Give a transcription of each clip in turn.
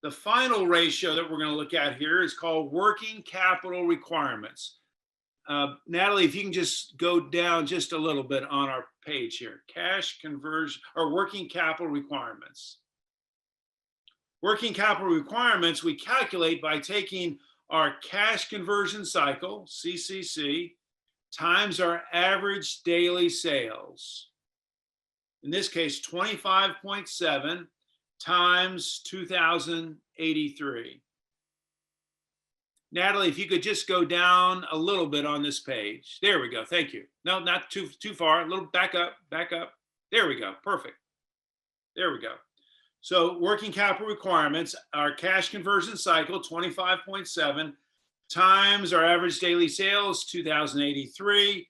The final ratio that we're going to look at here is called working capital requirements. Natalie, if you can just go down just a little bit on our page here, cash conversion or working capital requirements. Working capital requirements we calculate by taking our cash conversion cycle, CCC, times our average daily sales. In this case, 25.7 times 2,083. Natalie, if you could just go down a little bit on this page. There we go. Thank you. No, not too far. A little back up, back up. There we go. Perfect. There we go. So working capital requirements, our cash conversion cycle, 25.7 times our average daily sales, 2,083.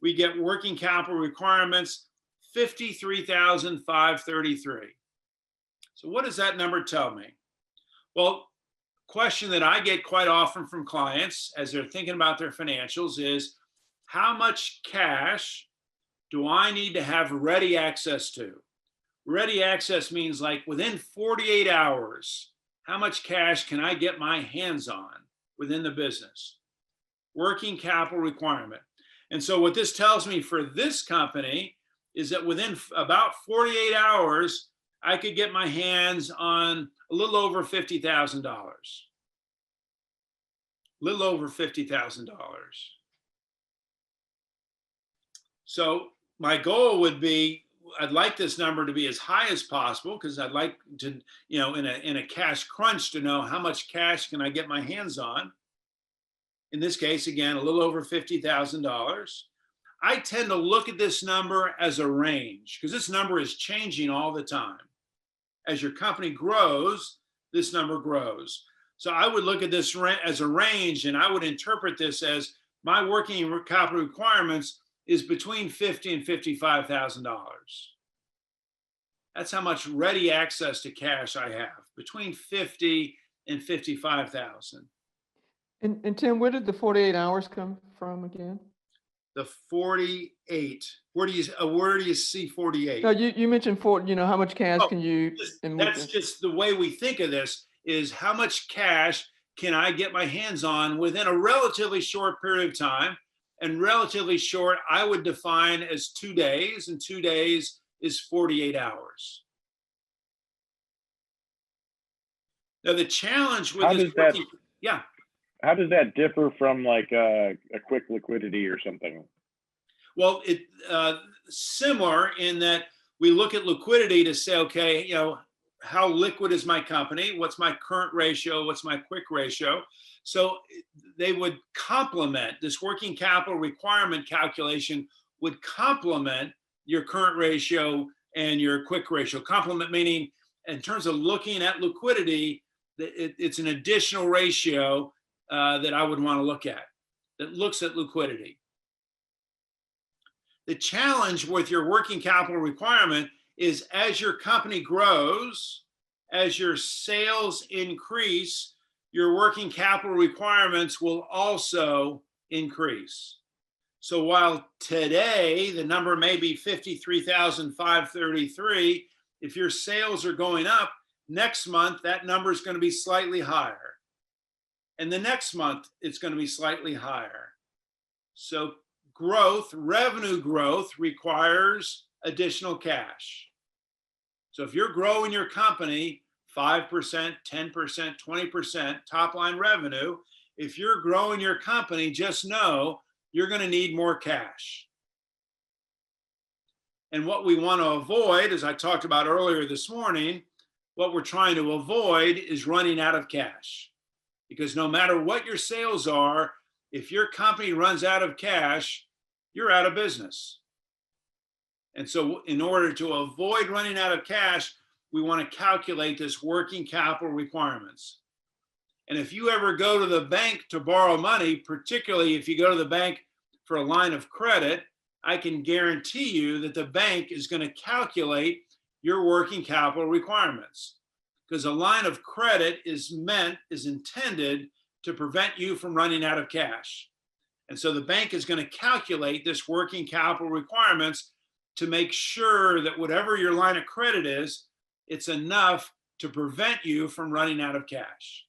We get working capital requirements, 53,533. So what does that number tell me? Well, question that I get quite often from clients as they're thinking about their financials is, how much cash do I need to have ready access to? Ready access means like within 48 hours, how much cash can I get my hands on within the business? Working capital requirement. And so what this tells me for this company is that within about 48 hours, I could get my hands on a little over $50,000. A little over $50,000. So my goal would be, I'd like this number to be as high as possible because I'd like to, in a cash crunch, to know how much cash can I get my hands on. In this case, again, a little over $50,000. I tend to look at this number as a range because this number is changing all the time. As your company grows, this number grows. So I would look at this as a range, and I would interpret this as my working capital requirements is between $50,000 and $55,000. That's how much ready access to cash I have, between $50,000 and $55,000. And Tim, where did the 48 hours come from again? The 48. Where do you see 48? No, you mentioned how much cash can you? That's just the way we think of this, is how much cash can I get my hands on within a relatively short period of time. And relatively short, I would define as 2 days, and 2 days is 48 hours. Now the challenge with how does that differ from like a quick liquidity or something? Well, it similar in that we look at liquidity to say, okay, how liquid is my company? What's my current ratio? What's my quick ratio? So they would complement, this working capital requirement calculation would complement your current ratio and your quick ratio. Complement meaning, in terms of looking at liquidity, it's an additional ratio that I would want to look at, that looks at liquidity. The challenge with your working capital requirement is, as your company grows, as your sales increase, your working capital requirements will also increase. So while today the number may be 53,533, if your sales are going up, next month that number is going to be slightly higher. And the next month it's going to be slightly higher. So revenue growth requires additional cash. So if you're growing your company 5%, 10%, 20% top line revenue, if you're growing your company, just know you're going to need more cash. And what we want to avoid, as I talked about earlier this morning, what we're trying to avoid is running out of cash. Because no matter what your sales are, if your company runs out of cash, you're out of business. And so in order to avoid running out of cash, we want to calculate this working capital requirements. And if you ever go to the bank to borrow money, particularly if you go to the bank for a line of credit, I can guarantee you that the bank is going to calculate your working capital requirements, because a line of credit is intended to prevent you from running out of cash. And so the bank is going to calculate this working capital requirements to make sure that whatever your line of credit is, it's enough to prevent you from running out of cash.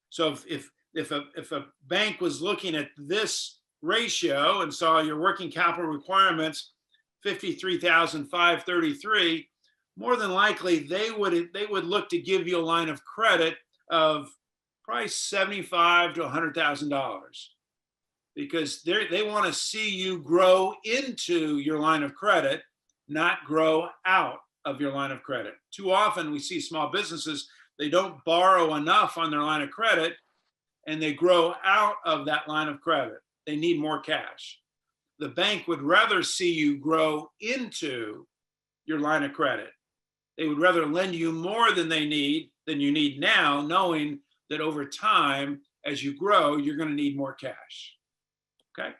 So if a bank was looking at this ratio and saw your working capital requirements 53,533, more than likely they would look to give you a line of credit of probably $75,000 to $100,000, because they want to see you grow into your line of credit, not grow out of your line of credit. Too often we see small businesses, they don't borrow enough on their line of credit and they grow out of that line of credit. They need more cash. The bank would rather see you grow into your line of credit. They would rather lend you more than you need now, knowing that over time, as you grow, you're going to need more cash. Okay.